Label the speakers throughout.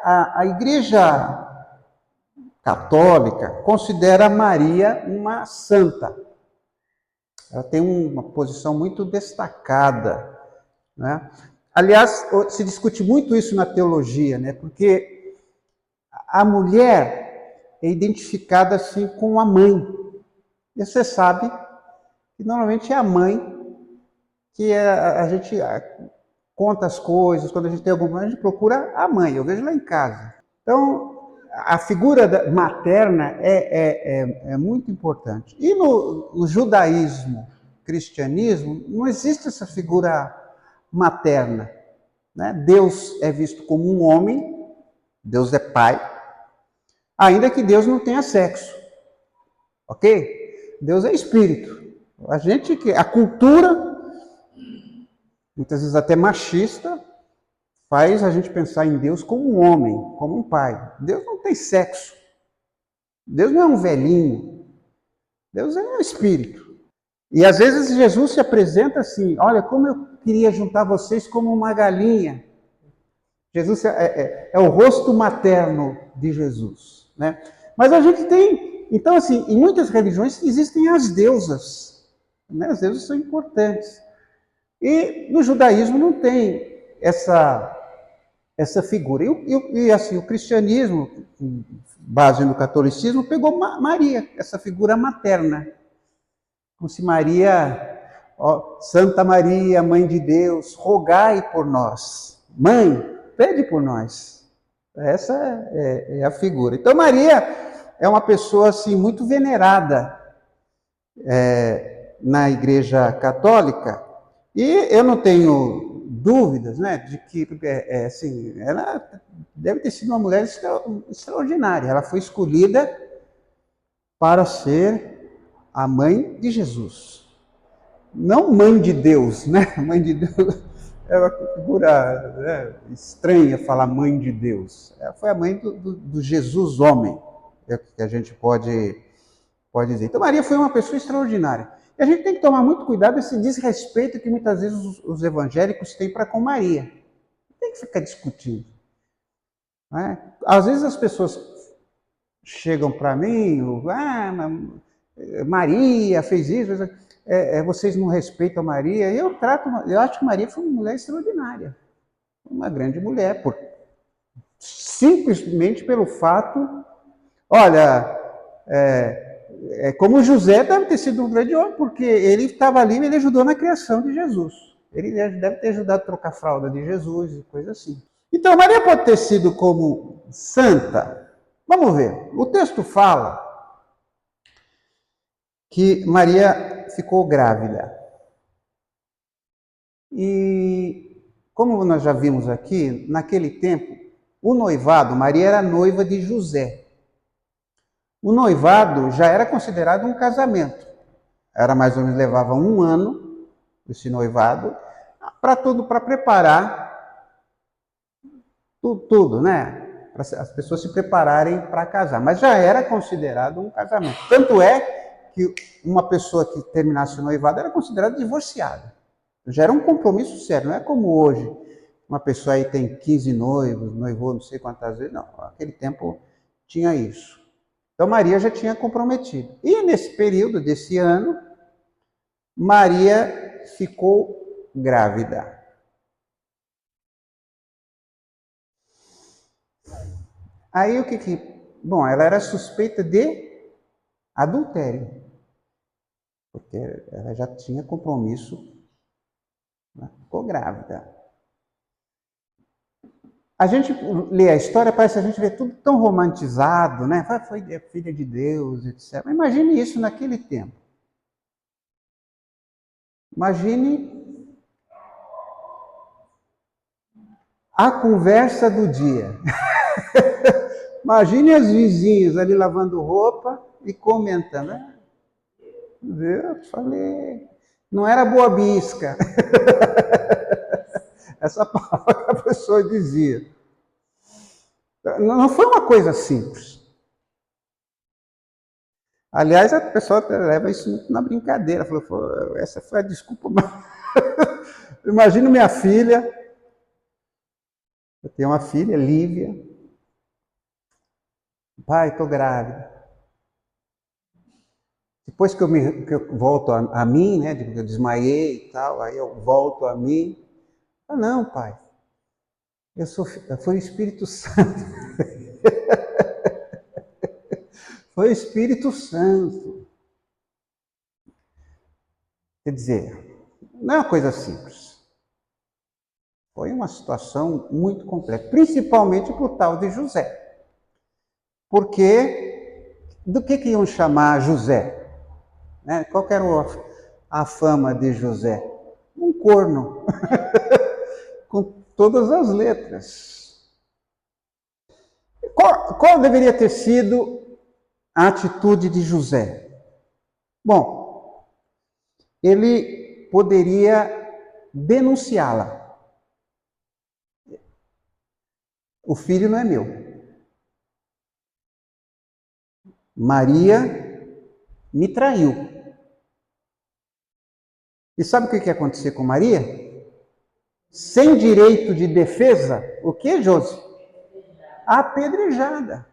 Speaker 1: A Igreja Católica considera Maria uma santa. Ela tem uma posição muito destacada, né? Aliás, se discute muito isso na teologia, né? Porque a mulher é identificada assim com a mãe. E você sabe que normalmente é a mãe que a gente conta as coisas, quando a gente tem algum problema, a gente procura a mãe. Eu vejo lá em casa. Então, a figura materna é muito importante. E no judaísmo, cristianismo, não existe essa figura materna, né? Deus é visto como um homem, Deus é pai, ainda que Deus não tenha sexo, ok? Deus é espírito. A cultura, muitas vezes até machista, faz a gente pensar em Deus como um homem, como um pai. Deus não tem sexo. Deus não é um velhinho. Deus é um espírito. E às vezes Jesus se apresenta assim: olha, como eu queria juntar vocês como uma galinha. Jesus é o rosto materno de Jesus, né? Mas a gente tem, então assim, em muitas religiões existem as deusas, né? As deusas são importantes. E no judaísmo não tem essa figura. E assim, o cristianismo, com base no catolicismo, pegou Maria, essa figura materna. Como se Maria, ó, Santa Maria, Mãe de Deus, rogai por nós. Mãe, pede por nós. Essa é a figura. Então Maria é uma pessoa assim muito venerada na Igreja Católica. E eu não tenho dúvidas, né, de que assim, ela deve ter sido uma mulher extraordinária. Ela foi escolhida para ser a mãe de Jesus. Não mãe de Deus, né? Mãe de Deus é uma figura, né, estranha falar mãe de Deus. Ela foi a mãe do Jesus homem, é o que a gente pode dizer. Então Maria foi uma pessoa extraordinária. E a gente tem que tomar muito cuidado com esse desrespeito que muitas vezes os evangélicos têm para com Maria. Não tem que ficar discutindo, né? Às vezes as pessoas chegam para mim, Maria fez isso, vocês não respeitam Maria. Eu acho que Maria foi uma mulher extraordinária, uma grande mulher, simplesmente pelo fato, olha, como José deve ter sido um grande homem, porque ele estava ali e ele ajudou na criação de Jesus. Ele deve ter ajudado a trocar a fralda de Jesus e coisa assim. Então, Maria pode ter sido como santa. Vamos ver. O texto fala que Maria ficou grávida. E, como nós já vimos aqui, naquele tempo, o noivado, Maria era noiva de José. O noivado já era considerado um casamento. Era mais ou menos, levava um ano, esse noivado, para preparar tudo, né? Para as pessoas se prepararem para casar. Mas já era considerado um casamento. Tanto é que uma pessoa que terminasse o noivado era considerada divorciada. Já era um compromisso sério, não é como hoje. Uma pessoa aí tem 15 noivos, noivou não sei quantas vezes. Não, naquele tempo tinha isso. Então Maria já tinha comprometido. E nesse período desse ano, Maria ficou grávida. Aí o que... Bom, ela era suspeita de adultério, porque ela já tinha compromisso, né? Ficou grávida. A gente lê a história, parece que a gente vê tudo tão romantizado, né? Foi filha de Deus, etc. Mas imagine isso naquele tempo. Imagine a conversa do dia. Imagine os vizinhos ali lavando roupa e comentando. Eu falei, não era boa bisca. Essa palavra que a pessoa dizia. Não foi uma coisa simples. Aliás, a pessoa leva isso muito na brincadeira. Falou, essa foi a desculpa. Imagina minha filha. Eu tenho uma filha, Lívia. Pai, estou grávida. Depois que eu volto a mim, né, que eu desmaiei e tal, aí eu volto a mim. Ah, não, pai. Foi o Espírito Santo. Foi o Espírito Santo. Quer dizer, não é uma coisa simples. Foi uma situação muito complexa, principalmente para o tal de José. Porque do que iam chamar José? Né? Qual era a fama de José? Um corno, com todas as letras. Qual deveria ter sido a atitude de José? Bom, ele poderia denunciá-la. O filho não é meu. Maria me traiu. E sabe o que ia acontecer com Maria? Sem direito de defesa, o que, Josi? Apedrejada.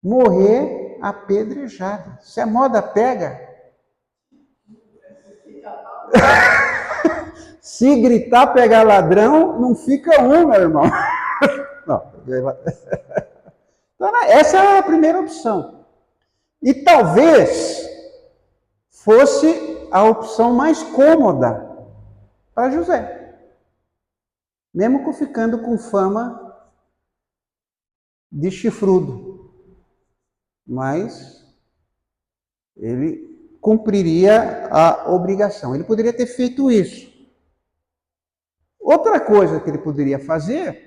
Speaker 1: Morrer apedrejada. Se a moda pega, se gritar pegar ladrão, não fica um, meu irmão. Não. Então, essa é a primeira opção. E talvez fosse a opção mais cômoda para José. Mesmo ficando com fama de chifrudo. Mas ele cumpriria a obrigação. Ele poderia ter feito isso. Outra coisa que ele poderia fazer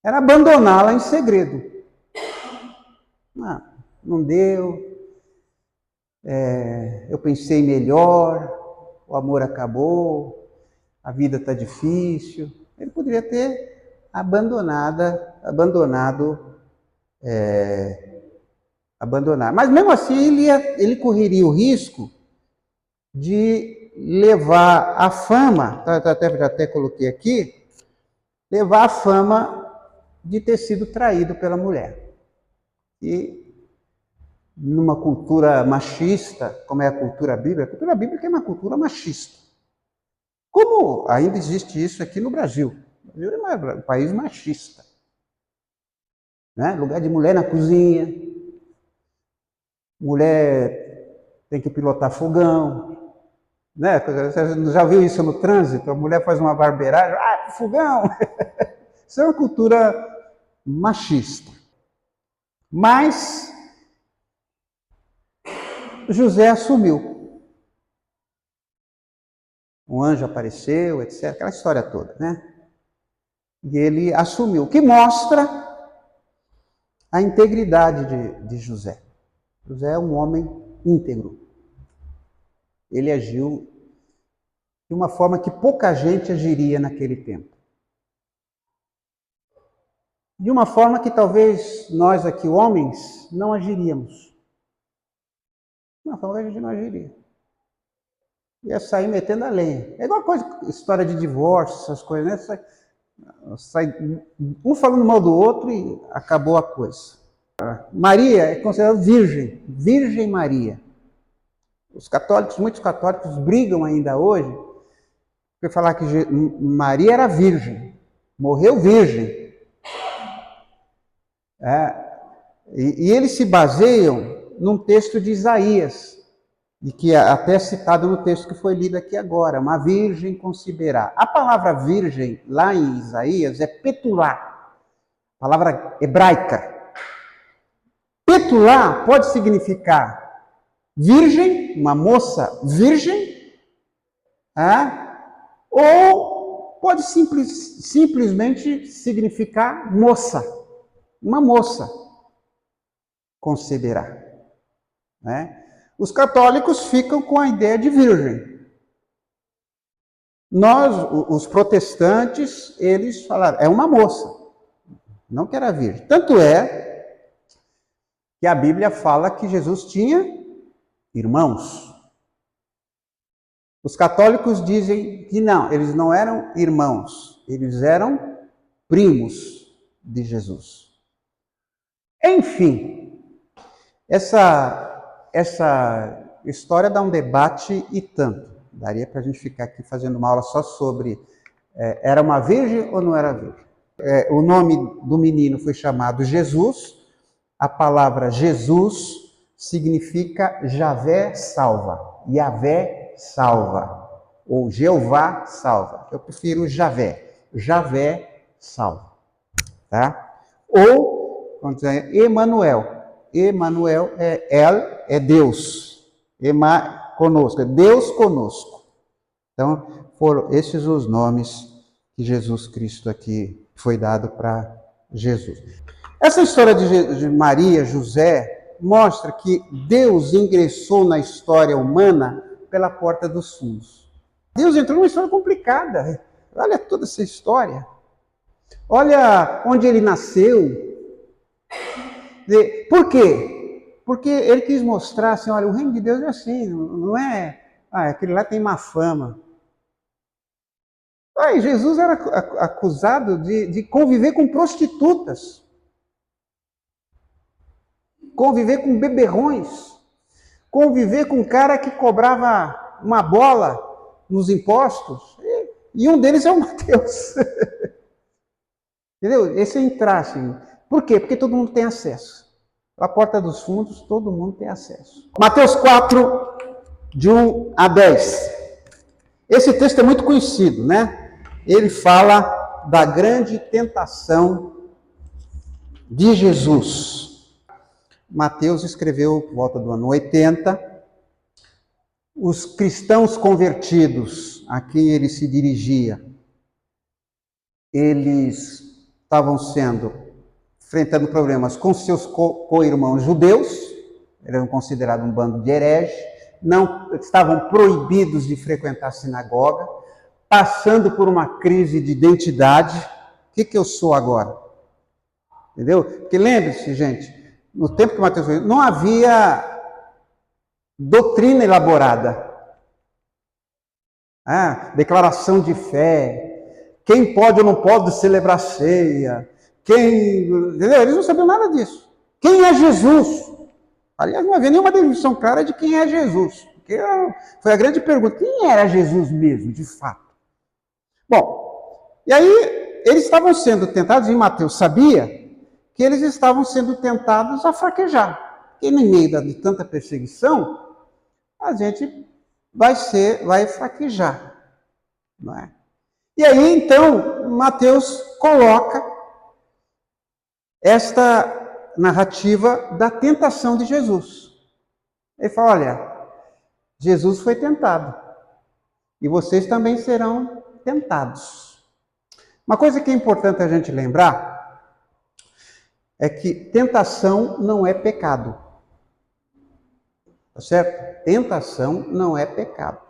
Speaker 1: era abandoná-la em segredo. Não deu, eu pensei melhor, o amor acabou, a vida está difícil. Ele poderia ter abandonado. Mas mesmo assim ele correria o risco de levar a fama, até coloquei aqui, levar a fama de ter sido traído pela mulher. E numa cultura machista, como é a cultura bíblica é uma cultura machista. Como ainda existe isso aqui no Brasil. O Brasil é um país machista. Né? Lugar de mulher na cozinha, mulher tem que pilotar fogão. Né? Você já viu isso no trânsito? A mulher faz uma barbeiragem, fogão! Isso é uma cultura machista. Mas José assumiu. Um anjo apareceu, etc. Aquela história toda, né? E ele assumiu, o que mostra a integridade de José. José é um homem íntegro. Ele agiu de uma forma que pouca gente agiria naquele tempo. De uma forma que talvez nós aqui, homens, não agiríamos. De uma forma que a gente não agiria. Ia sair metendo a lenha. É igual coisa, história de divórcio, essas coisas, né? Sai um falando mal do outro e acabou a coisa. Maria é considerada virgem, Virgem Maria. Os católicos, muitos católicos brigam ainda hoje por falar que Maria era virgem, morreu virgem. E eles se baseiam num texto de Isaías, e que é até citado no texto que foi lido aqui agora, uma virgem conceberá. A palavra virgem, lá em Isaías, é petulá, palavra hebraica. Petulá pode significar virgem, uma moça virgem, ou pode simplesmente significar moça, uma moça conceberá. Né? Os católicos ficam com a ideia de virgem. Nós, os protestantes, eles falaram, é uma moça, não que era virgem. Tanto é que a Bíblia fala que Jesus tinha irmãos. Os católicos dizem que não, eles não eram irmãos, eles eram primos de Jesus. Enfim, essa história dá um debate e tanto. Daria para a gente ficar aqui fazendo uma aula só sobre era uma virgem ou não era virgem. O nome do menino foi chamado Jesus. A palavra Jesus significa Javé salva, Yavé salva, ou Jeová salva. Eu prefiro Javé, Javé salva, tá? Ou, vamos dizer, Emanuel. Emanuel é Deus, conosco, é Deus conosco. Então, foram esses os nomes que Jesus Cristo aqui foi dado para Jesus. Essa história de Maria, José, mostra que Deus ingressou na história humana pela porta dos fundos. Deus entrou numa história complicada. Olha toda essa história. Olha onde ele nasceu. Por quê? Porque ele quis mostrar assim, olha, o reino de Deus é assim, não é... aquele lá tem má fama. Jesus era acusado de conviver com prostitutas. Conviver com beberrões, conviver com um cara que cobrava uma bola nos impostos, e um deles é o Mateus. Entendeu? Esse é entraste. Por quê? Porque todo mundo tem acesso. A porta dos fundos, todo mundo tem acesso. Mateus 4, de 1 a 10. Esse texto é muito conhecido, né? Ele fala da grande tentação de Jesus. Mateus escreveu por volta do ano 80. Os cristãos convertidos a quem ele se dirigia, eles estavam enfrentando problemas com seus co-irmãos judeus, eram considerados um bando de hereges, não estavam proibidos de frequentar a sinagoga, passando por uma crise de identidade. O que eu sou agora? Entendeu? Porque lembre-se, gente, no tempo que Mateus veio, não havia doutrina elaborada. Declaração de fé. Quem pode ou não pode celebrar ceia. Entendeu? Eles não sabiam nada disso. Quem é Jesus? Aliás, não havia nenhuma definição clara de quem é Jesus. Porque foi a grande pergunta. Quem era Jesus mesmo, de fato? Bom, e aí eles estavam sendo tentados, e Mateus sabia que eles estavam sendo tentados a fraquejar. Porque no meio de tanta perseguição, a gente vai fraquejar. Não é? E aí, então, Mateus coloca esta narrativa da tentação de Jesus. Ele fala, olha, Jesus foi tentado. E vocês também serão tentados. Uma coisa que é importante a gente lembrar é que tentação não é pecado. Tá certo? Tentação não é pecado.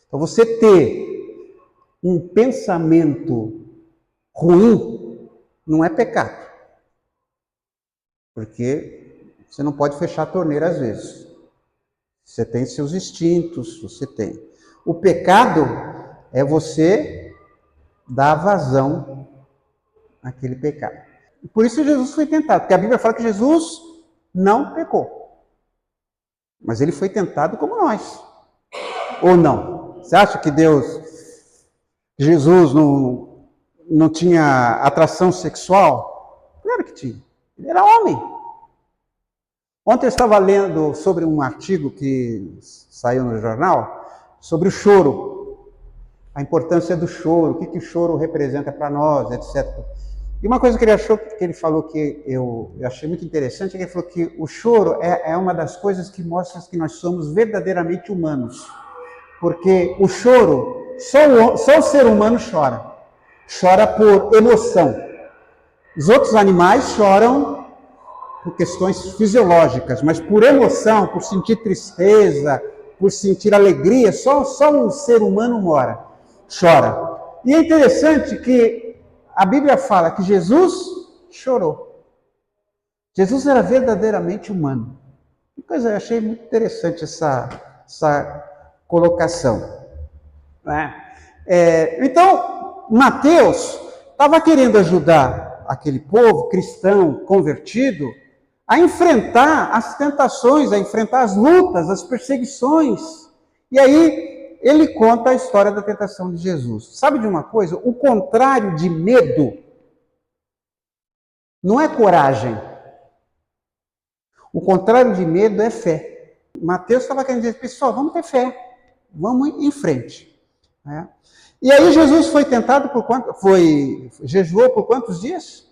Speaker 1: Então você ter um pensamento ruim não é pecado. Porque você não pode fechar a torneira às vezes. Você tem seus instintos, você tem. O pecado é você dar vazão àquele pecado. Por isso Jesus foi tentado, porque a Bíblia fala que Jesus não pecou. Mas ele foi tentado como nós. Ou não? Você acha que Jesus não tinha atração sexual? Claro que tinha. Ele era homem. Ontem eu estava lendo sobre um artigo que saiu no jornal, sobre o choro. A importância do choro, o que o choro representa para nós, etc. E uma coisa que ele falou que eu achei muito interessante, é que ele falou que o choro é uma das coisas que mostra que nós somos verdadeiramente humanos. Porque o choro, só o ser humano chora. Chora por emoção. Os outros animais choram por questões fisiológicas, mas por emoção, por sentir tristeza, por sentir alegria, só um ser humano chora. E é interessante que a Bíblia fala que Jesus chorou. Jesus era verdadeiramente humano. Que coisa, eu achei muito interessante essa colocação. Né? Então, Mateus estava querendo ajudar aquele povo cristão convertido a enfrentar as tentações, a enfrentar as lutas, as perseguições. E aí ele conta a história da tentação de Jesus. Sabe de uma coisa? O contrário de medo não é coragem. O contrário de medo é fé. Mateus estava querendo dizer, pessoal, vamos ter fé, vamos em frente. Né? E aí Jesus foi tentado por quanto? Jejuou por quantos dias?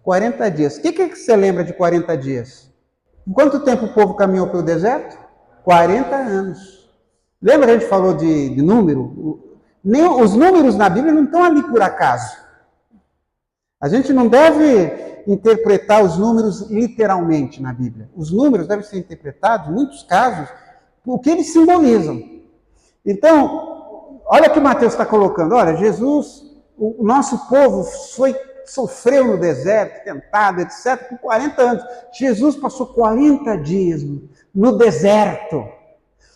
Speaker 1: 40 dias. O que você lembra de 40 dias? Quanto tempo o povo caminhou pelo deserto? 40 anos. Lembra que a gente falou de número? Os números na Bíblia não estão ali por acaso. A gente não deve interpretar os números literalmente na Bíblia. Os números devem ser interpretados, em muitos casos, por o que eles simbolizam. Então, olha o que Mateus está colocando. Olha, Jesus, o nosso povo sofreu no deserto, tentado, etc., por 40 anos. Jesus passou 40 dias no deserto.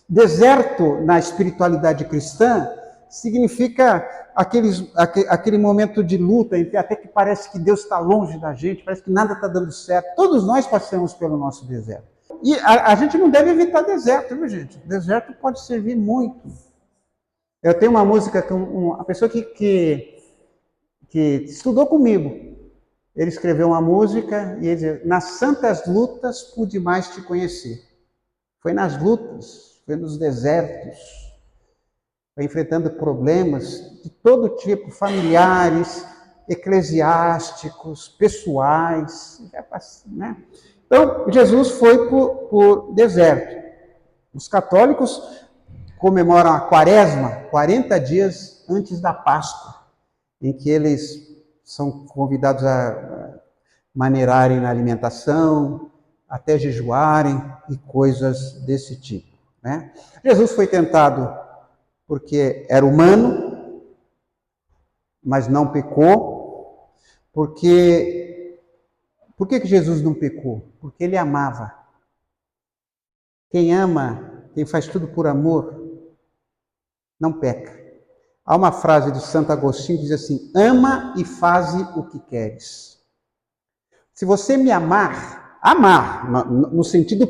Speaker 1: Deserto, na espiritualidade cristã, significa aquele momento de luta, até que parece que Deus está longe da gente, parece que nada está dando certo. Todos nós passamos pelo nosso deserto. E a gente não deve evitar deserto, viu, gente? Deserto pode servir muito. Eu tenho uma música com a pessoa que estudou comigo. Ele escreveu uma música e ele dizia, nas santas lutas pude mais te conhecer. Foi nas lutas, foi nos desertos, foi enfrentando problemas de todo tipo, familiares, eclesiásticos, pessoais, né? Então, Jesus foi por deserto. Os católicos comemoram a Quaresma 40 dias antes da Páscoa, em que eles são convidados a maneirarem na alimentação, até jejuarem e coisas desse tipo. Né? Jesus foi tentado porque era humano, mas não pecou. Por que Jesus não pecou? Porque ele amava. Quem ama, quem faz tudo por amor, não peca. Há uma frase de Santo Agostinho que diz assim, ama e faze o que queres. Se você me amar no sentido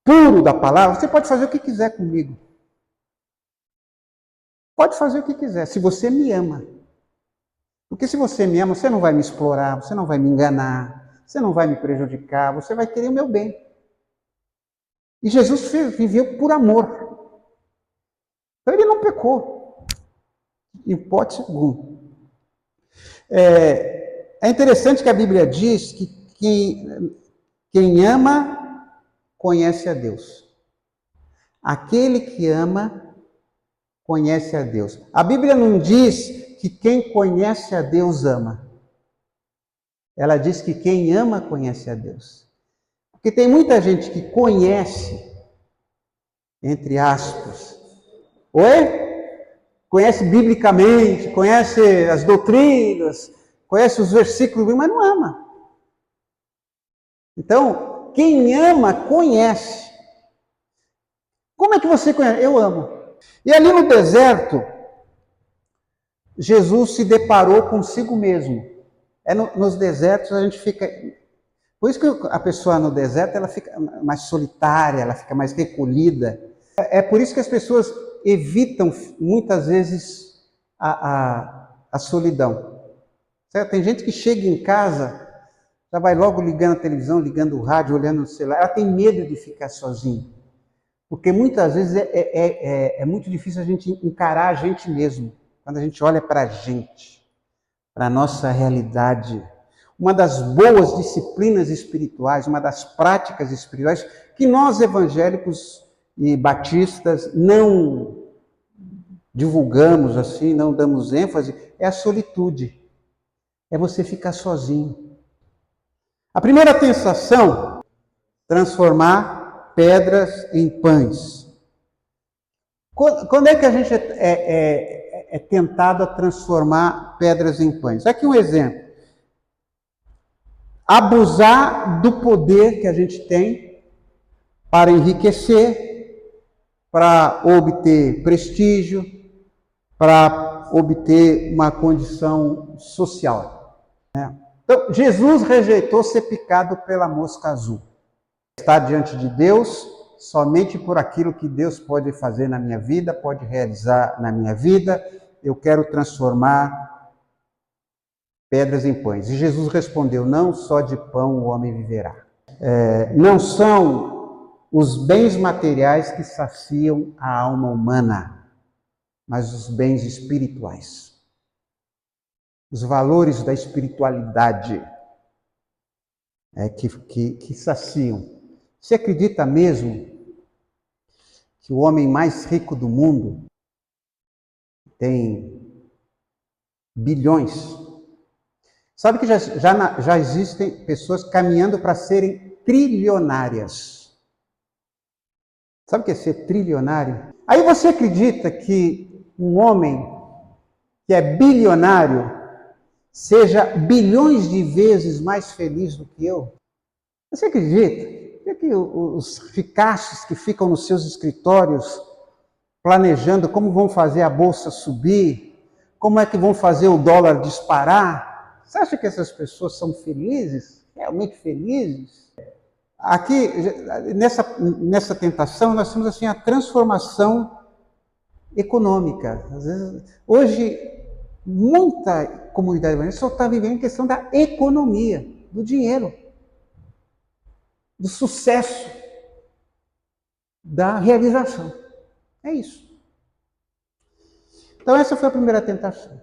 Speaker 1: puro da palavra, você pode fazer o que quiser comigo. Pode fazer o que quiser, se você me ama. Porque se você me ama, você não vai me explorar, você não vai me enganar, você não vai me prejudicar, você vai querer o meu bem. E Jesus viveu por amor. Então ele não pecou. Em hipótese alguma. É interessante que a Bíblia diz que quem ama conhece a Deus. Aquele que ama conhece a Deus. A Bíblia não diz que quem conhece a Deus ama. Ela diz que quem ama conhece a Deus. Porque tem muita gente que conhece, entre aspas, conhece biblicamente, conhece as doutrinas, conhece os versículos, mas não ama. Então, quem ama, conhece. Como é que você conhece? Eu amo. E ali no deserto, Jesus se deparou consigo mesmo. Nos desertos a gente fica... Por isso que a pessoa no deserto, ela fica mais solitária, ela fica mais recolhida. É por isso que as pessoas evitam, muitas vezes, a solidão. Certo? Tem gente que chega em casa, já vai logo ligando a televisão, ligando o rádio, olhando no celular. Ela tem medo de ficar sozinha. Porque muitas vezes é muito difícil a gente encarar a gente mesmo. Quando a gente olha para a gente, para a nossa realidade. Uma das boas disciplinas espirituais, uma das práticas espirituais que nós evangélicos e batistas não divulgamos assim, não damos ênfase, é a solitude. É você ficar sozinho. A primeira tentação, transformar pedras em pães. Quando é que a gente é tentado a transformar pedras em pães? Aqui um exemplo. Abusar do poder que a gente tem para enriquecer, para obter prestígio, para obter uma condição social. Né? Então, Jesus rejeitou ser picado pela mosca azul. Está diante de Deus somente por aquilo que Deus pode fazer na minha vida, pode realizar na minha vida. Eu quero transformar pedras em pães. E Jesus respondeu: não só de pão o homem viverá. Não são os bens materiais que saciam a alma humana, mas os bens espirituais. Os valores da espiritualidade que saciam. Você acredita mesmo que o homem mais rico do mundo tem bilhões? Sabe que já existem pessoas caminhando para serem trilionárias. Sabe o que é ser trilionário? Aí você acredita que um homem que é bilionário seja bilhões de vezes mais feliz do que eu? Você acredita? Que os ricaços que ficam nos seus escritórios planejando como vão fazer a bolsa subir, como é que vão fazer o dólar disparar, você acha que essas pessoas são felizes? Realmente felizes? Aqui, nessa tentação, nós temos assim a transformação econômica. Às vezes, hoje, muita comunidade evangélica só está vivendo em questão da economia, do dinheiro, do sucesso, da realização. É isso. Então essa foi a primeira tentação.